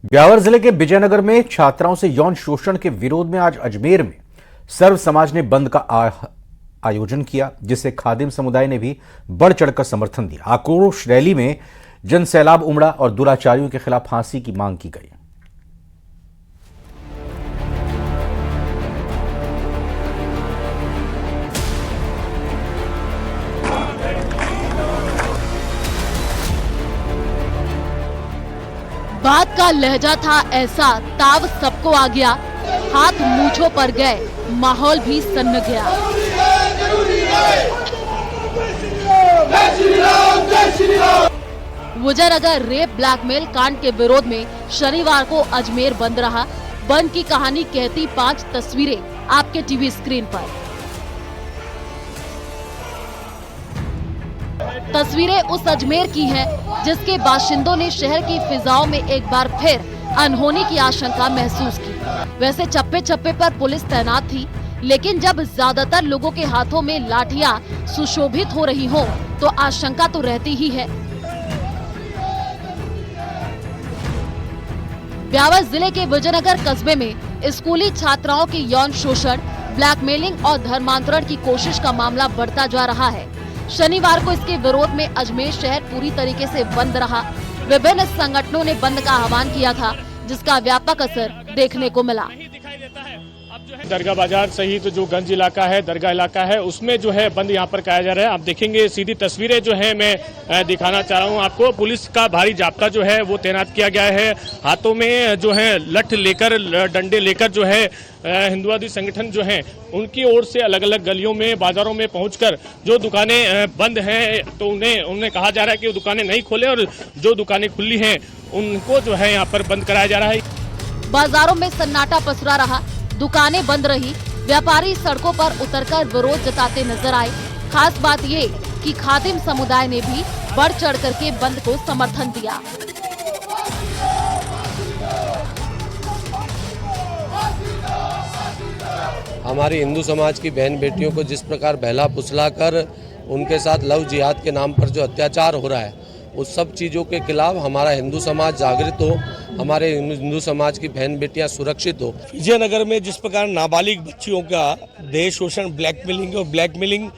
ब्यावर जिले के विजयनगर में छात्राओं से यौन शोषण के विरोध में आज अजमेर में सर्व समाज ने बंद का आयोजन किया, जिसे खादिम समुदाय ने भी बढ़ चढ़कर समर्थन दिया। आक्रोश रैली में जनसैलाब उमड़ा और दुराचारियों के खिलाफ फांसी की मांग की गई। बात का लहजा था ऐसा, ताव सबको आ गया, हाथ मूंछों पर गए, माहौल भी सन्न गया। विजयनगर रेप ब्लैकमेल कांड के विरोध में शनिवार को अजमेर बंद रहा। बंद की कहानी कहती 5 तस्वीरें आपके टीवी स्क्रीन पर। तस्वीरें उस अजमेर की हैं, जिसके बाशिंदों ने शहर की फिजाओं में एक बार फिर अनहोनी की आशंका महसूस की। वैसे चप्पे चप्पे पर पुलिस तैनात थी, लेकिन जब ज्यादातर लोगों के हाथों में लाठियां सुशोभित हो रही हों, तो आशंका तो रहती ही है। ब्यावर जिले के विजयनगर कस्बे में स्कूली छात्राओं की यौन शोषण, ब्लैकमेलिंग और धर्मांतरण की कोशिश का मामला बढ़ता जा रहा है। शनिवार को इसके विरोध में अजमेर शहर पूरी तरीके से बंद रहा। विभिन्न संगठनों ने बंद का आह्वान किया था, जिसका व्यापक असर देखने को मिला। दरगाह बाजार सहित जो गंज इलाका है, दरगाह इलाका है, उसमें जो है बंद यहाँ पर कराया जा रहा है। आप देखेंगे सीधी तस्वीरें जो है मैं दिखाना चाह रहा हूँ आपको। पुलिस का भारी जाप्ता जो है वो तैनात किया गया है। हाथों में जो है लठ लेकर, डंडे लेकर जो है हिंदुवादी संगठन जो हैं उनकी ओर से अलग अलग गलियों में, बाजारों में पहुंचकर जो दुकानें बंद हैं तो उन्हें कहा जा रहा है कि वो दुकानें नहीं खोले, और जो दुकानें खुली हैं उनको जो है यहाँ पर बंद कराया जा रहा है। बाजारों में सन्नाटा पसरा रहा, दुकानें बंद रही, व्यापारी सड़कों पर उतरकर विरोध जताते नजर आए। खास बात ये कि खादिम समुदाय ने भी बढ़ चढ़ करके बंद को समर्थन दिया। हमारी हिंदू समाज की बहन बेटियों को जिस प्रकार बहला फुसला कर उनके साथ लव जिहाद के नाम पर जो अत्याचार हो रहा है, उस सब चीज़ों के खिलाफ हमारा हिंदू समाज जागृत हो, हमारे हिंदू समाज की बहन बेटियां सुरक्षित हो। विजयनगर में जिस प्रकार नाबालिग बच्चियों का देह शोषण, ब्लैकमेलिंग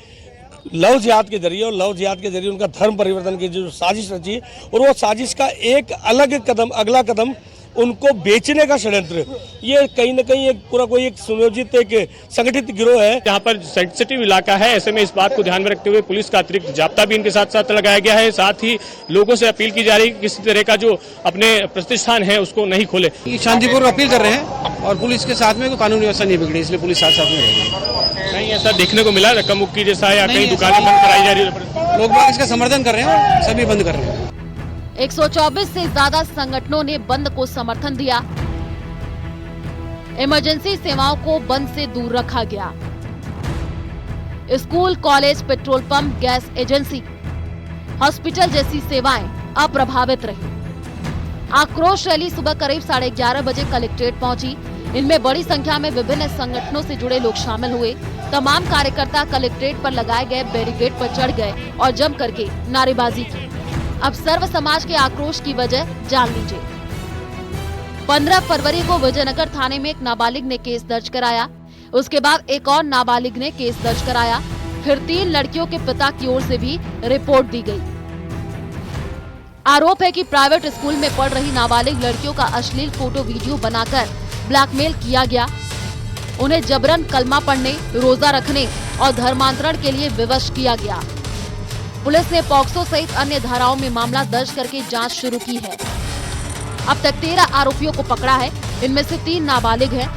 लव जिहाद के जरिए, और लव जिहाद के जरिए उनका धर्म परिवर्तन की जो साजिश रची, और वो साजिश का एक अलग कदम, अगला कदम उनको बेचने का षड्यंत्र, ये कहीं न कहीं एक पूरा कोई एक सुनियोजित, एक संगठित गिरोह है। यहाँ पर सेंसिटिव इलाका है, ऐसे में इस बात को ध्यान में रखते हुए पुलिस का अतिरिक्त जाप्ता भी इनके साथ साथ लगाया गया है। साथ ही लोगों से अपील की जा रही है कि किसी तरह का जो अपने प्रतिष्ठान है उसको नहीं खोले। शांतिपूर्वक अपील कर रहे हैं और पुलिस के साथ में कोई कानून व्यवस्था नहीं बिगड़ी, इसलिए पुलिस साथ साथ में रहेगी। नहीं ऐसा देखने को मिला रकम मुक्की जैसा, या कहीं दुकानें बंद कराई जा रही है? लोग बाग इसका समर्थन कर रहे हैं और सभी बंद कर रहे हैं। 124 से ज्यादा संगठनों ने बंद को समर्थन दिया। इमरजेंसी सेवाओं को बंद से दूर रखा गया। School, college, petrol pump, gas agency, hospital जैसी सेवाएं अप्रभावित रही। आक्रोश रैली सुबह करीब 11:30 बजे कलेक्ट्रेट पहुंची। इनमें बड़ी संख्या में विभिन्न संगठनों से जुड़े लोग शामिल हुए। तमाम कार्यकर्ता कलेक्ट्रेट पर लगाए गए बैरिकेड पर चढ़ गए और जम करके नारेबाजी की। अब सर्व समाज के आक्रोश की वजह जान लीजिए। 15 फरवरी को विजयनगर थाने में एक नाबालिग ने केस दर्ज कराया। उसके बाद एक और नाबालिग ने केस दर्ज कराया। फिर 3 लड़कियों के पिता की ओर से भी रिपोर्ट दी गई। आरोप है कि प्राइवेट स्कूल में पढ़ रही नाबालिग लड़कियों का अश्लील फोटो वीडियो बनाकर ब्लैकमेल किया गया। उन्हें जबरन कलमा पढ़ने, रोजा रखने और धर्मांतरण के लिए विवश किया गया। पुलिस ने पॉक्सो सहित अन्य धाराओं में मामला दर्ज करके जांच शुरू की है। अब तक 13 आरोपियों को पकड़ा है, इनमें से 3 नाबालिग हैं।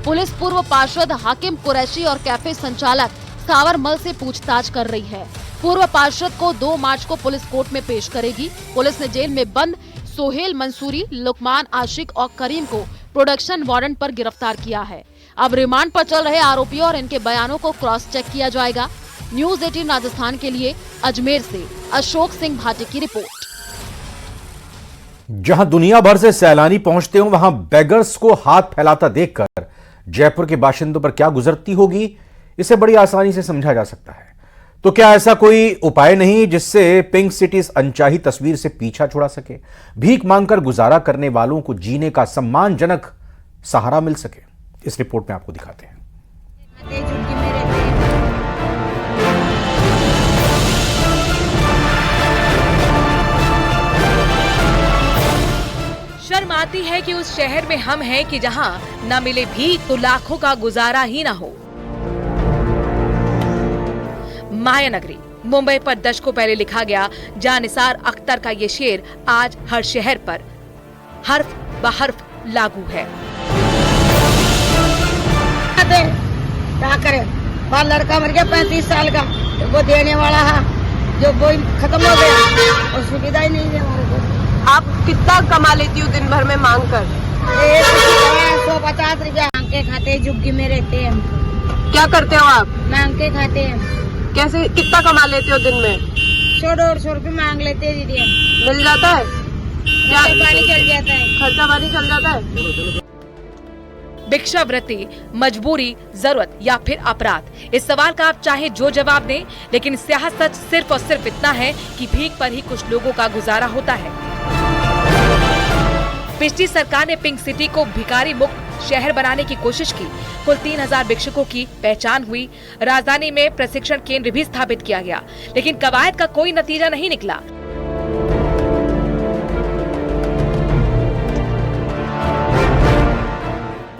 पुलिस पूर्व पार्षद हाकिम कुरैशी और कैफे संचालक सावरमल से पूछताछ कर रही है। पूर्व पार्षद को 2 मार्च को पुलिस कोर्ट में पेश करेगी। पुलिस ने जेल में बंद सोहेल मंसूरी, लुकमान आशिक और करीम को प्रोडक्शन वारंट पर गिरफ्तार किया है। अब रिमांड पर चल रहे आरोपियों और इनके बयानों को क्रॉस चेक किया जाएगा। न्यूज़ 18 राजस्थान के लिए अजमेर से अशोक सिंह भाटी की रिपोर्ट। जहां दुनिया भर से सैलानी पहुंचते हो, वहां बेगर्स को हाथ फैलाता देखकर जयपुर के बाशिंदों पर क्या गुजरती होगी, इसे बड़ी आसानी से समझा जा सकता है। तो क्या ऐसा कोई उपाय नहीं जिससे पिंक सिटी इस अनचाही तस्वीर से पीछा छुड़ा सके, भीख मांगकर गुजारा करने वालों को जीने का सम्मानजनक सहारा मिल सके? इस रिपोर्ट में आपको दिखाते हैं। शर्म आती है कि उस शहर में हम हैं कि जहां न मिले भीख तो लाखों का गुजारा ही ना हो। मायानगरी मुंबई पर दशकों पहले लिखा गया जानिसार अख्तर का ये शेर आज हर शहर पर हर्फ ब हर्फ लागू है। क्या करे, बाल लड़का मर गया 35 साल का, वो देने वाला है जो वो खत्म हो गया और सुविधा ही नहीं है हमारे को। आप कितना कमा लेती हो दिन भर में मांग कर? 150 रुपया मांग के खाते हैं, झुग्गी में रहते हैं हम। क्या करते हो आप? मांग के खाते हैं। कैसे, कितना कमा लेते हो दिन में? 100-150 रुपये मांग लेते हैं दीदी। मिल जाता है? पानी चल जाता है, खर्चा पानी चल जाता है। भिक्षावृत्ति, मजबूरी, जरूरत या फिर अपराध? इस सवाल का आप चाहे जो जवाब दें, लेकिन स्याह सच सिर्फ और सिर्फ इतना है कि भीख पर ही कुछ लोगों का गुजारा होता है। पिछली सरकार ने पिंक सिटी को भिखारी मुक्त शहर बनाने की कोशिश की। कुल 3000 भिक्षुकों की पहचान हुई। राजधानी में प्रशिक्षण केंद्र भी स्थापित किया गया, लेकिन कवायद का कोई नतीजा नहीं निकला।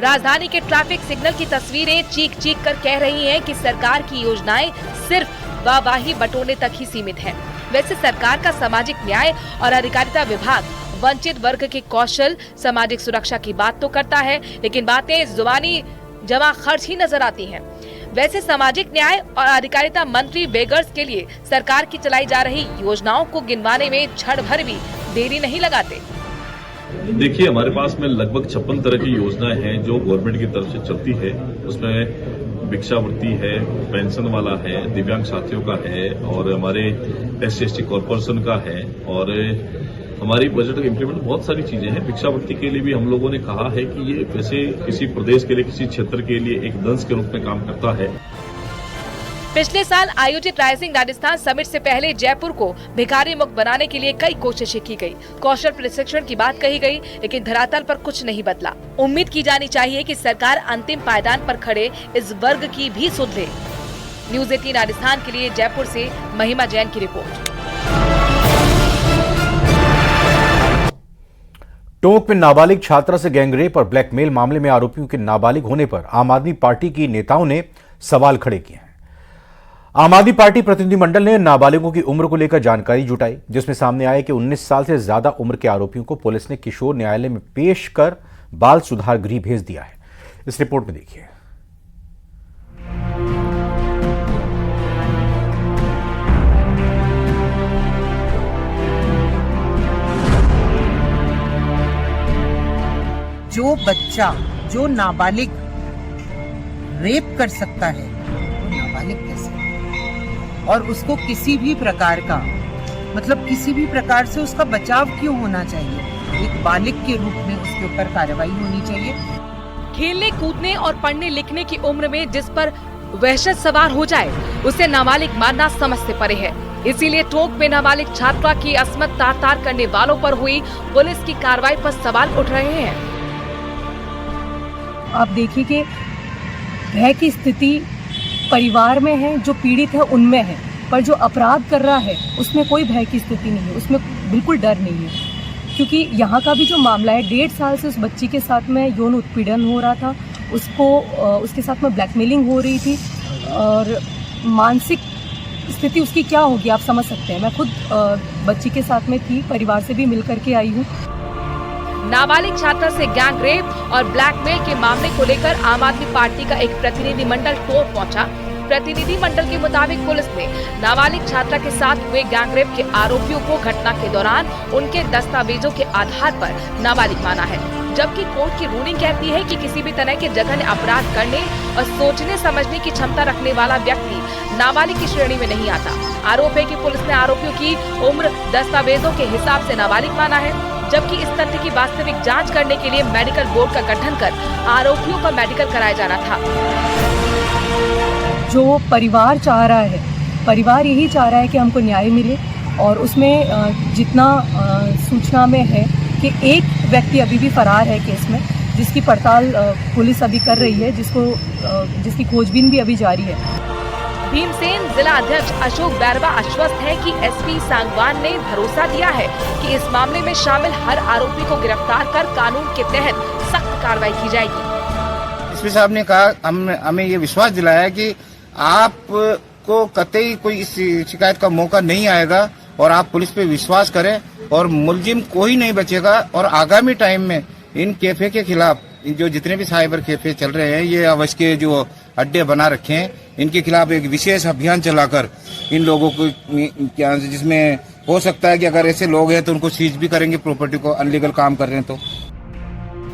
राजधानी के ट्रैफिक सिग्नल की तस्वीरें चीख चीख कर कह रही हैं कि सरकार की योजनाएं सिर्फ वाहवाही बटोरने तक ही सीमित हैं। वैसे सरकार का सामाजिक न्याय और अधिकारिता विभाग वंचित वर्ग के कौशल, सामाजिक सुरक्षा की बात तो करता है, लेकिन बातें जुबानी जमा खर्च ही नजर आती हैं। वैसे सामाजिक न्याय और अधिकारिता मंत्री बेगर्स के लिए सरकार की चलाई जा रही योजनाओं को गिनवाने में क्षण भर भी देरी नहीं लगाते। देखिए, हमारे पास में लगभग 56 तरह की योजनाएं हैं जो गवर्नमेंट की तरफ से चलती है। उसमें भिक्षावृत्ति है, पेंशन वाला है, दिव्यांग साथियों का है और हमारे SC/ST कॉर्पोरेशन का है और हमारी बजट इम्प्लीमेंट बहुत सारी चीजें हैं। भिक्षावृत्ति के लिए भी हम लोगों ने कहा है कि ये वैसे किसी प्रदेश के लिए, किसी क्षेत्र के लिए एक दंश के रूप में काम करता है। पिछले साल आयोजित राइजिंग राजस्थान समिट से पहले जयपुर को भिखारी मुक्त बनाने के लिए कई कोशिशें की गई। कौशल प्रशिक्षण की बात कही गई, लेकिन धरातल पर कुछ नहीं बदला। उम्मीद की जानी चाहिए कि सरकार अंतिम पायदान पर खड़े इस वर्ग की भी सुध ले। न्यूज़ 18 राजस्थान के लिए जयपुर से महिमा जैन की रिपोर्ट। टोंक में नाबालिग छात्रा से गैंगरेप और ब्लैकमेल मामले में आरोपियों के नाबालिग होने पर आम आदमी पार्टी की नेताओं ने सवाल खड़े किए हैं। आम आदमी पार्टी प्रतिनिधिमंडल ने नाबालिगों की उम्र को लेकर जानकारी जुटाई, जिसमें सामने आया कि 19 साल से ज्यादा उम्र के आरोपियों को पुलिस ने किशोर न्यायालय में पेश कर बाल सुधार गृह भेज दिया है। इस रिपोर्ट में देखिए। जो बच्चा, जो नाबालिग रेप कर सकता है, वो नाबालिग कैसे? और उसको किसी भी प्रकार का, मतलब किसी भी प्रकार से उसका बचाव क्यों होना चाहिए? एक बालिग के रूप में उसके ऊपर कार्रवाई होनी चाहिए। खेलने, कूदने और पढ़ने लिखने की उम्र में जिस पर वहशत सवार हो जाए, उसे नाबालिग मानना समझ से परे है। इसीलिए टोंक में नाबालिग छात्रा की अस्मत तार-तार करने वालों पर हुई पुलिस की कार्रवाई पर सवाल उठ रहे हैं। आप देखिए कि भय की स्थिति परिवार में है, जो पीड़ित है उनमें है, पर जो अपराध कर रहा है उसमें कोई भय की स्थिति नहीं है, उसमें बिल्कुल डर नहीं है। क्योंकि यहाँ का भी जो मामला है, 1.5 साल से उस बच्ची के साथ में यौन उत्पीड़न हो रहा था, उसके साथ में ब्लैकमेलिंग हो रही थी और मानसिक स्थिति उसकी क्या होगी आप समझ सकते हैं। मैं खुद बच्ची के साथ में थी, परिवार से भी मिल करके आई हूँ। नाबालिग छात्रा से गैंग रेप और ब्लैकमेल के मामले को लेकर आम आदमी पार्टी का एक प्रतिनिधिमंडल टोंक पहुंचा। प्रतिनिधिमंडल के मुताबिक पुलिस ने नाबालिग छात्रा के साथ हुए गैंग रेप के आरोपियों को घटना के दौरान उनके दस्तावेजों के आधार पर नाबालिग माना है, जबकि कोर्ट की रूलिंग कहती है कि किसी भी तरह के जघन्य अपराध करने और सोचने समझने की क्षमता रखने वाला व्यक्ति नाबालिग की श्रेणी में नहीं आता। आरोप है कि पुलिस ने आरोपियों की उम्र दस्तावेजों के हिसाब से नाबालिग माना है, जबकि इस तथ्य की वास्तविक जांच करने के लिए मेडिकल बोर्ड का गठन कर आरोपियों का मेडिकल कराया जाना था। जो परिवार चाह रहा है परिवार यही चाह रहा है कि हमको न्याय मिले और उसमें जितना सूचना में है कि एक व्यक्ति अभी भी फरार है केस में, जिसकी पड़ताल पुलिस अभी कर रही है, जिसकी खोजबीन भी अभी जारी है। भीमसेन जिला अध्यक्ष अशोक बैरवा आश्वस्त है कि एसपी सांगवान ने भरोसा दिया है कि इस मामले में शामिल हर आरोपी को गिरफ्तार कर कानून के तहत सख्त कार्रवाई की जाएगी। एसपी साहब ने कहा, हमें ये विश्वास दिलाया कि आपको कतई कोई इस शिकायत का मौका नहीं आएगा और आप पुलिस पे विश्वास करें और मुलजिम कोई नहीं बचेगा। और आगामी टाइम में इन कैफे के खिलाफ जो जितने भी साइबर कैफे चल रहे हैं, ये अवश्य के जो अड्डे बना रखे हैं, इनके खिलाफ एक विशेष अभियान चलाकर इन लोगों को, जिसमें हो सकता है कि अगर ऐसे लोग हैं तो उनको सीज भी करेंगे प्रॉपर्टी को, अनलीगल काम कर रहे हैं तो।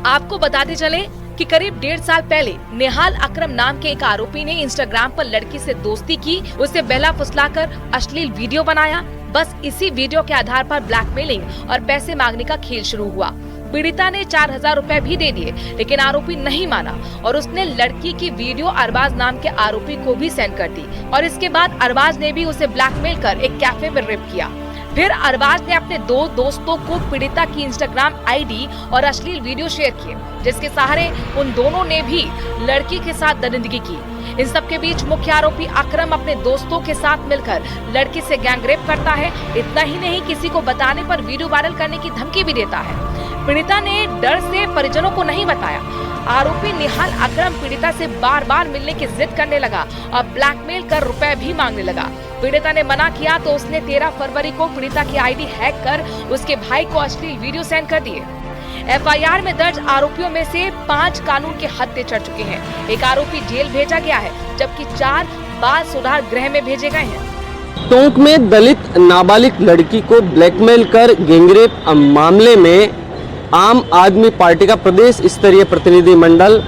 आपको बताते चले कि करीब 1.5 साल पहले निहाल अकरम नाम के एक आरोपी ने इंस्टाग्राम पर लड़की से दोस्ती की, उसे बहला फुसलाकर अश्लील वीडियो बनाया। बस इसी वीडियो के आधार पर ब्लैकमेलिंग और पैसे मांगने का खेल शुरू हुआ। पीड़िता ने 4000 रुपए भी दे दिए, लेकिन आरोपी नहीं माना और उसने लड़की की वीडियो अरबाज नाम के आरोपी को भी सेंड कर दी और इसके बाद अरबाज ने भी उसे ब्लैकमेल कर एक कैफे में रेप किया। फिर अरबाज ने अपने 2 दोस्तों को पीड़िता की इंस्टाग्राम आईडी और अश्लील वीडियो शेयर किए, जिसके सहारे उन दोनों ने भी लड़की के साथ दरिंदगी की। इन सब के बीच मुख्य आरोपी अकरम अपने दोस्तों के साथ मिलकर लड़की से गैंगरेप करता है। इतना ही नहीं, किसी को बताने पर वीडियो वायरल करने की धमकी भी देता है। पीड़िता ने डर से परिजनों को नहीं बताया। आरोपी निहाल अकरम पीड़िता से बार बार मिलने की जिद करने लगा और ब्लैकमेल कर रुपए भी मांगने लगा। पीड़िता ने मना किया तो उसने 13 फरवरी को पीड़िता की आईडी हैक कर उसके भाई को अश्लील वीडियो सेंड कर दिए। एफआईआर में दर्ज आरोपियों में से 5 कानून के हत्थे चढ़ चुके हैं। एक आरोपी जेल भेजा गया है, जबकि 4 बाल सुधार गृह में भेजे गए हैं। टोंक में दलित नाबालिग लड़की को ब्लैकमेल कर गैंगरेप मामले में आम आदमी पार्टी का प्रदेश स्तरीय प्रतिनिधि मंडल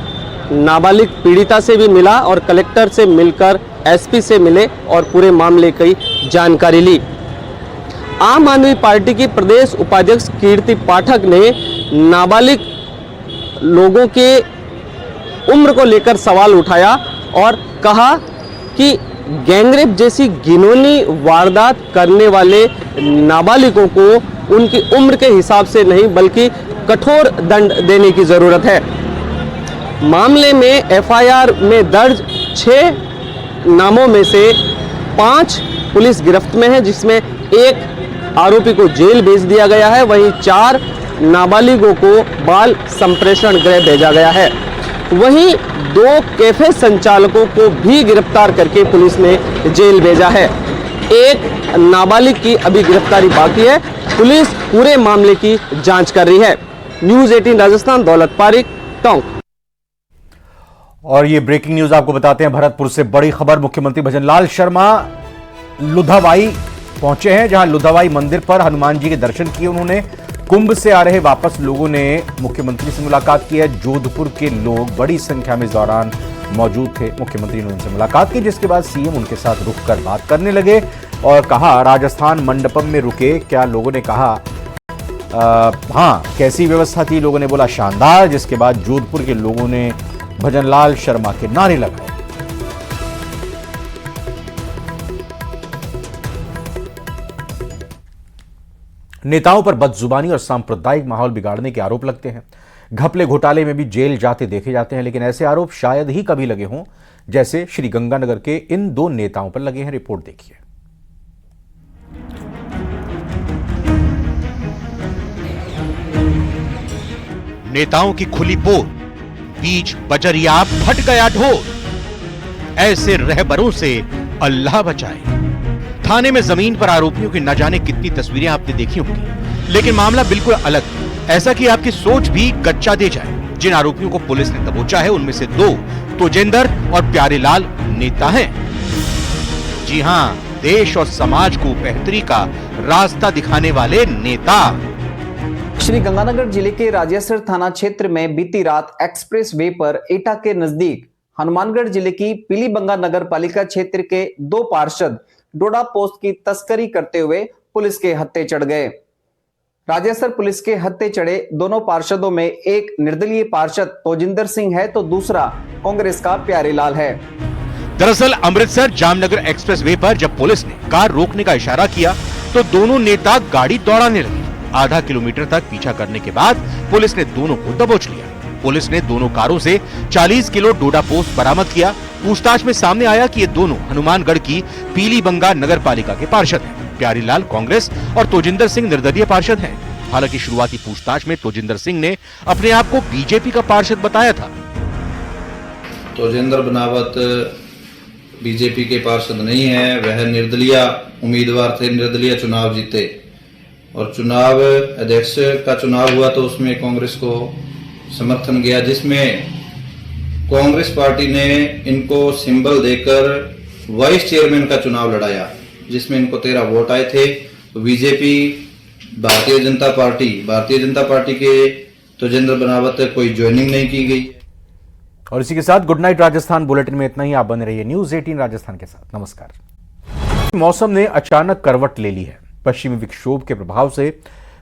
नाबालिग पीड़िता से भी मिला और कलेक्टर से मिलकर एसपी से मिले और पूरे मामले की जानकारी ली। आम आदमी पार्टी की प्रदेश उपाध्यक्ष कीर्ति पाठक ने नाबालिग लोगों के उम्र को लेकर सवाल उठाया और कहा कि गैंगरेप जैसी घिनौनी वारदात करने वाले नाबालिगों को उनकी उम्र के हिसाब से नहीं बल्कि कठोर दंड देने की जरूरत है। मामले में एफआईआर में दर्ज 6 नामों में से 5 पुलिस गिरफ्त में है, जिसमें एक आरोपी को जेल भेज दिया गया है, वहीं 4 नाबालिगों को बाल संप्रेषण गृह भेजा गया है। वहीं 2 कैफे संचालकों को भी गिरफ्तार करके पुलिस ने जेल भेजा है। एक नाबालिग की अभी गिरफ्तारी बाकी है। पुलिस पूरे मामले की जांच कर रही है। न्यूज 18 राजस्थान, दौलत पारिक, टोंक। और ये ब्रेकिंग न्यूज आपको बताते हैं भरतपुर से बड़ी खबर। मुख्यमंत्री भजनलाल शर्मा लुधावाई पहुंचे हैं, जहां लुधावाई मंदिर पर हनुमान जी के दर्शन किए उन्होंने। कुंभ से आ रहे वापस लोगों ने मुख्यमंत्री से मुलाकात की है। जोधपुर के लोग बड़ी संख्या में इस दौरान मौजूद थे। मुख्यमंत्री ने उनसे मुलाकात की, जिसके बाद सीएम उनके साथ रुक कर बात करने लगे और कहा राजस्थान मंडपम में रुके। क्या लोगों ने कहा हाँ कैसी व्यवस्था थी, लोगों ने बोला शानदार। जिसके बाद जोधपुर के लोगों ने भजनलाल शर्मा के नारे लगाए। नेताओं पर बदजुबानी और सांप्रदायिक माहौल बिगाड़ने के आरोप लगते हैं। घपले घोटाले में भी जेल जाते देखे जाते हैं, लेकिन ऐसे आरोप शायद ही कभी लगे हों जैसे श्री गंगानगर के इन 2 नेताओं पर लगे हैं। रिपोर्ट देखिए। नेताओं की खुली पोल, बीच बजरिया फट गया ढोल। ऐसे रहबरों से अल्लाह बचाए। थाने में जमीन पर आरोपियों की न जाने कितनी तस्वीरें आपने देखी होंगी, लेकिन मामला बिल्कुल अलग। ऐसा कि आपकी सोच भी गच्चा दे जाए। जिन आरोपियों को पुलिस ने दबोचा है उनमें से 2 तोजेंदर और प्यारेलाल नेता हैं। जी हां, देश और समाज को बेहतरी का रास्ता दिखाने वाले नेता। श्री गंगानगर जिले के राजेसर थाना क्षेत्र में बीती रात एक्सप्रेस वे पर एटा के नजदीक हनुमानगढ़ जिले की पीलीबंगा नगर पालिका क्षेत्र के 2 पार्षद डोडा पोस्ट की तस्करी करते हुए पुलिस के हत्थे चढ़ गए। राजेसर पुलिस के हत्थे चढ़े दोनों पार्षदों में एक निर्दलीय पार्षद तोजिंदर सिंह है तो दूसरा कांग्रेस का प्यारेलाल है। दरअसल अमृतसर जामनगर एक्सप्रेसवे पर जब पुलिस ने कार रोकने का इशारा किया तो दोनों नेता गाड़ी दौड़ाने लगे। आधा किलोमीटर तक पीछा करने के बाद पुलिस ने दोनों को दबोच लिया। पुलिस ने दोनों कारों से 40 किलो डोडा पोस्त बरामद किया। पूछताछ में सामने आया कि ये दोनों हनुमानगढ़ की पीलीबंगा नगर पालिका के पार्षद हैं। प्यारीलाल कांग्रेस और तोजिंदर सिंह निर्दलीय पार्षद हैं। हालांकि शुरुआती पूछताछ में तोजिंदर सिंह ने अपने आप को बीजेपी का पार्षद बताया था। तोजिंदर बनावत बीजेपी के पार्षद नहीं है, वह निर्दलीय उम्मीदवार थे, निर्दलीय चुनाव जीते और चुनाव अध्यक्ष का चुनाव हुआ तो उसमें कांग्रेस को समर्थन गया, जिसमें कांग्रेस पार्टी ने इनको सिंबल देकर वाइस चेयरमैन का चुनाव लड़ाया, जिसमें इनको 13 वोट आए थे। तो बीजेपी भारतीय जनता पार्टी के तोजिंदर बनावत कोई ज्वाइनिंग नहीं की गई। और इसी के साथ गुड नाइट राजस्थान बुलेटिन में इतना ही। आप बने रहिए न्यूज 18 राजस्थान के साथ। नमस्कार। मौसम ने अचानक करवट ले ली है। पश्चिमी विक्षोभ के प्रभाव से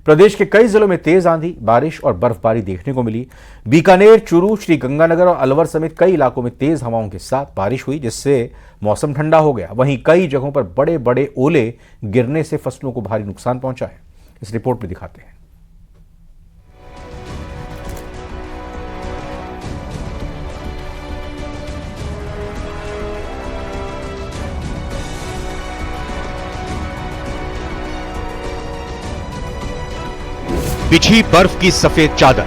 प्रदेश के कई जिलों में तेज आंधी, बारिश और बर्फबारी देखने को मिली। बीकानेर, चूरू, श्रीगंगानगर और अलवर समेत कई इलाकों में तेज हवाओं के साथ बारिश हुई, जिससे मौसम ठंडा हो गया। वहीं कई जगहों पर बड़े बड़े ओले गिरने से फसलों को भारी नुकसान पहुंचा है। इस रिपोर्ट में दिखाते हैं। बिछी बर्फ की सफेद चादर।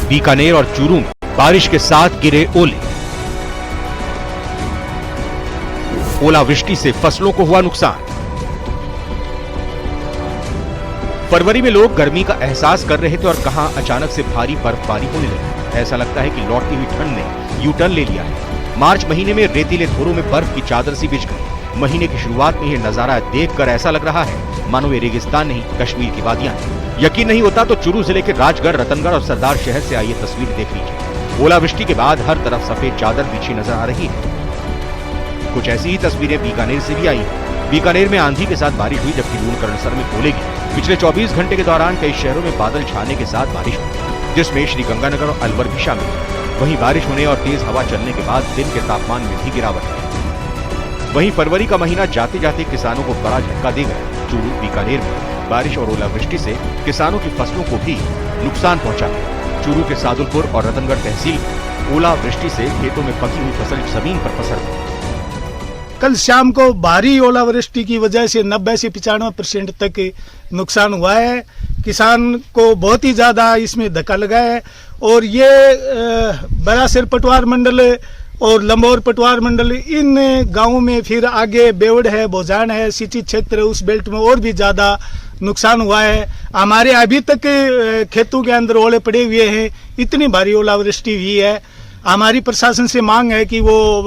बीकानेर और चूरू में बारिश के साथ गिरे ओले। ओलावृष्टि से फसलों को हुआ नुकसान। फरवरी में लोग गर्मी का एहसास कर रहे थे और कहां अचानक से भारी बर्फबारी होने लगी। ऐसा लगता है कि लौटती हुई ठंड ने यू टर्न ले लिया है। मार्च महीने में रेतीले धोरों में बर्फ की चादर सी बिछ गई। महीने की शुरुआत में यह नजारा देखकर ऐसा लग रहा है मानो ये रेगिस्तान नहीं, कश्मीर की वादियां। यकीन नहीं होता तो चूरू जिले के राजगढ़, रतनगढ़ और सरदार शहर से आई तस्वीर देख लीजिए। ओलावृष्टि के बाद हर तरफ सफेद चादर बिछी नजर आ रही है। कुछ ऐसी ही तस्वीरें बीकानेर से भी आई हैं। बीकानेर में आंधी के साथ बारिश हुई, जबकि लूणकरणसर में ओले गिरे। पिछले 24 घंटे के दौरान कई शहरों में बादल छाने के साथ बारिश हुई, जिसमें श्रीगंगानगर और अलवर भी शामिल है। वहीं बारिश होने और तेज हवा चलने के बाद दिन के तापमान में भी गिरावट है। वहीं फरवरी का महीना जाते जाते किसानों को बड़ा झटका दे गया। चूरू, बीकानेर में बारिश और ओलावृष्टि से किसानों की फसलों को भी नुकसान पहुंचा है। चूरू के सादुलपुर और रतनगढ़ तहसील में ओलावृष्टि से खेतों में पकी हुई फसल जमीन पर पसर गई। कल शाम को भारी ओलावृष्टि की वजह से 90 से 95% तक नुकसान हुआ है। किसान को बहुत ही ज्यादा इसमें धक्का लगा है। और ये बरासिर पटवार मंडल और लंबौर पटवार मंडल, इन गांवों में फिर आगे बेवड़ है, बोजान है, सिंचित क्षेत्र, उस बेल्ट में और भी ज्यादा नुकसान हुआ है। हमारे अभी तक खेतों के अंदर ओले पड़े हुए हैं। इतनी भारी ओलावृष्टि हुई है। हमारी प्रशासन से मांग है कि वो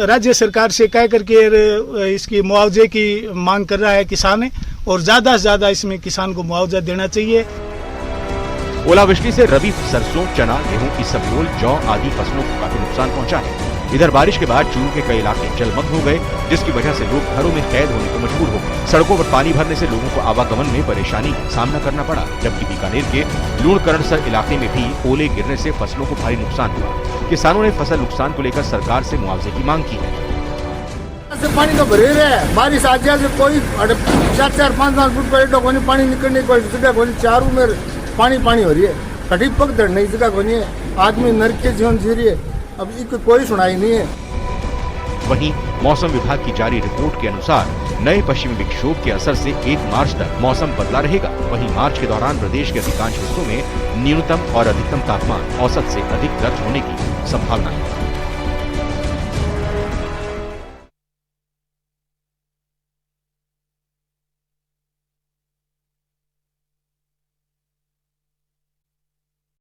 राज्य सरकार से कह करके इसकी मुआवजे की मांग कर रहा है किसान, और ज्यादा से ज्यादा इसमें किसान को मुआवजा देना चाहिए। ओलावृष्टि से रबी सरसों, चना, गेहूं, इसबगोल, जौ आदि फसलों को काफी नुकसान पहुंचा है। इधर बारिश के बाद चूरू के कई इलाके जलमग्न हो गए, जिसकी वजह से लोग घरों में कैद होने को मजबूर हो गए। सड़कों पर पानी भरने से लोगों को आवागमन में परेशानी का सामना करना पड़ा। जबकि बीकानेर के लूणकरणसर इलाके में भी ओले गिरने से फसलों को भारी नुकसान हुआ। किसानों ने फसल नुकसान को लेकर सरकार से मुआवजे की मांग की है। पानी तो भरे रहे, बारिश आ जाए कोई 4-5 फुट पर पानी निकलने को चारों में पानी हो रही है। कटी पकड़ नहीं जगह को नहीं है। आदमी नरक के जीवन जी रही है। अब इसको कोई सुनाई नहीं है। वहीं मौसम विभाग की जारी रिपोर्ट के अनुसार नए पश्चिमी विक्षोभ के असर से 1 मार्च तक मौसम बदला रहेगा। वहीं मार्च के दौरान प्रदेश के अधिकांश हिस्सों में न्यूनतम और अधिकतम तापमान औसत से अधिक दर्ज होने की संभावना है।